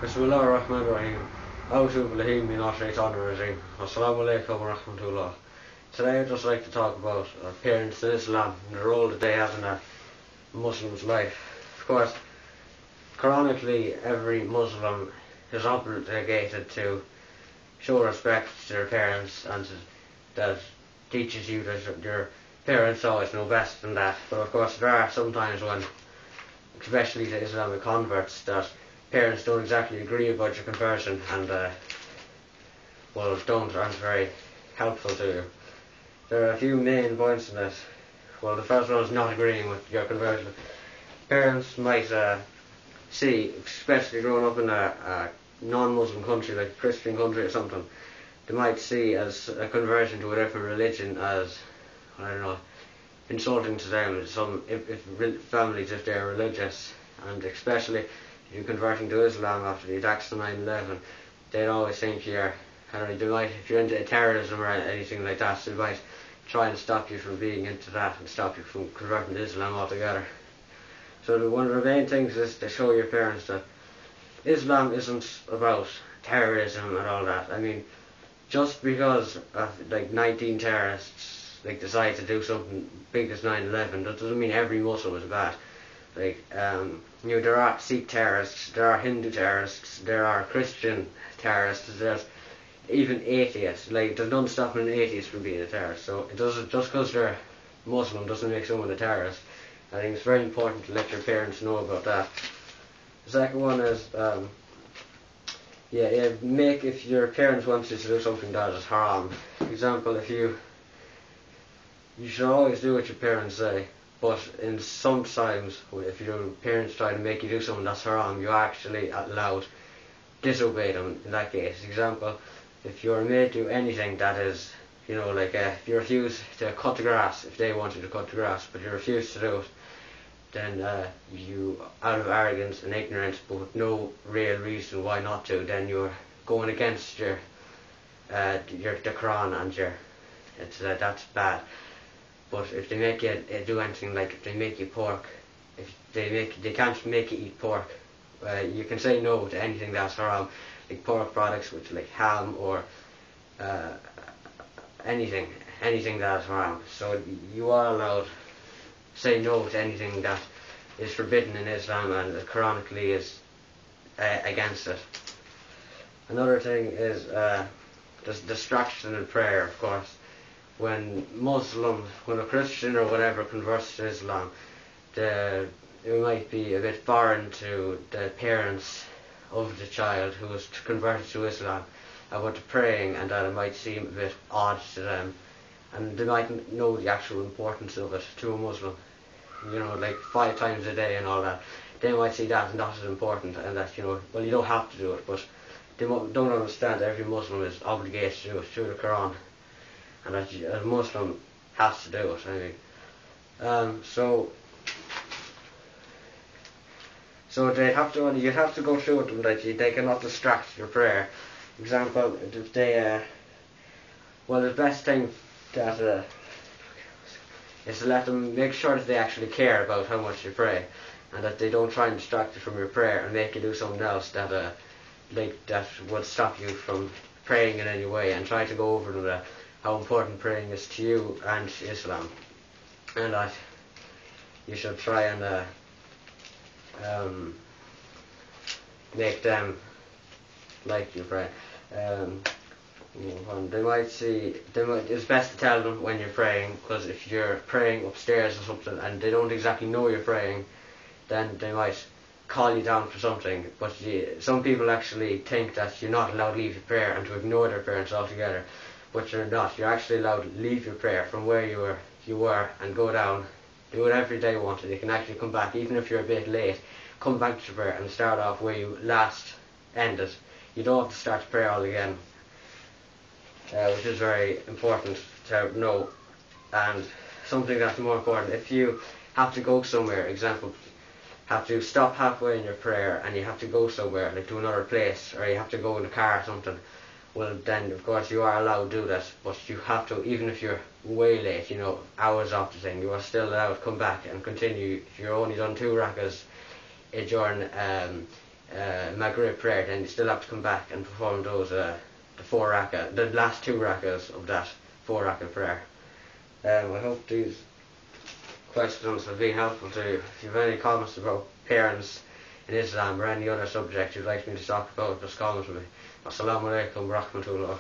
Bismillah ar-Rahman ar-Rahim. A'udhu billahi minash shaitanir rajim. Assalamu alaikum wa rahmatullah. Today I'd just like to talk about parents in Islam and the role that they have in a Muslim's life. Of course, Quranically, every Muslim is obligated to show respect to their parents, and that teaches you that your parents always know best than that. But of course, there are some times when, especially to Islamic converts, that parents don't exactly agree about your conversion and aren't very helpful to you. There are a few main points in this. Well, the first one is not agreeing with your conversion. Parents might see, especially growing up in a non-Muslim country, like a Christian country or something, they might see as a conversion to a different religion as, I don't know, insulting to them. If families, if they're religious, and especially if you're converting to Islam after the attacks on 9/11, they'd always think you're, I don't know, they might, if you're into terrorism or anything like that, they might try and stop you from being into that and stop you from converting to Islam altogether. So one of the main things is to show your parents that Islam isn't about terrorism and all that. I mean, just because like 19 terrorists decide to do something big as 9/11, that doesn't mean every Muslim is bad. There are Sikh terrorists, there are Hindu terrorists, there are Christian terrorists, there's even atheists. There's none stopping an atheist from being a terrorist. So it doesn't, just because they're Muslim doesn't make someone a terrorist. I think it's very important to let your parents know about that. The second one is, if your parents want you to do something that is haram. For example, you should always do what your parents say, but in sometimes if your parents try to make you do something that's haram, you actually allowed disobey them in that case. Example, if you're made to do anything that is, if you refuse to cut the grass, if they want you to cut the grass, but you refuse to do it, then you, out of arrogance and ignorance, but with no real reason why not to, then you're going against the Quran, and that's bad. But if they make you do anything, like if they make you pork, if they can't make you eat pork, you can say no to anything that's haram, like pork products, which like ham or anything that is haram. So you are allowed to say no to anything that is forbidden in Islam and Quranically is against it. Another thing is distraction in prayer, of course. When a Christian or whatever converts to Islam, it might be a bit foreign to the parents of the child who is converted to Islam about the praying, and that it might seem a bit odd to them, and they might know the actual importance of it to a Muslim, like 5 times a day and all that. They might see that not as important, and that, you don't have to do it, but they don't understand that every Muslim is obligated to do it through the Quran, and that a Muslim has to do it. So they have to. You have to go through with them that they cannot distract your prayer. Example, if they, the best thing that is to let them make sure that they actually care about how much you pray, and that they don't try and distract you from your prayer and make you do something else that would stop you from praying in any way, and try to go over to them how important praying is to you and Islam, and that you should try and make them like you pray. It's best to tell them when you're praying, because if you're praying upstairs or something and they don't exactly know you're praying, then they might call you down for something. But some people actually think that you're not allowed to leave your prayer and to ignore their parents altogether, but you're not. You're actually allowed to leave your prayer from where you were and go down, do whatever they want, and you can actually come back, even if you're a bit late, come back to your prayer and start off where you last ended. You don't have to start to pray all again, which is very important to know. And something that's more important, if you have to go somewhere, example, have to stop halfway in your prayer and you have to go somewhere, like to another place, or you have to go in a car or something, well then of course you are allowed to do that, but you have to, even if you're way late, hours off the thing, you are still allowed to come back and continue. If you're only done 2 rakahs during Maghrib prayer, then you still have to come back and perform those the last 2 rakas of that 4 raka prayer. I hope these questions have been helpful to you. If you have any comments about parents in Islam or any other subject you'd like me to talk about, just comment with me. Assalamu alaikum wa rahmatullah.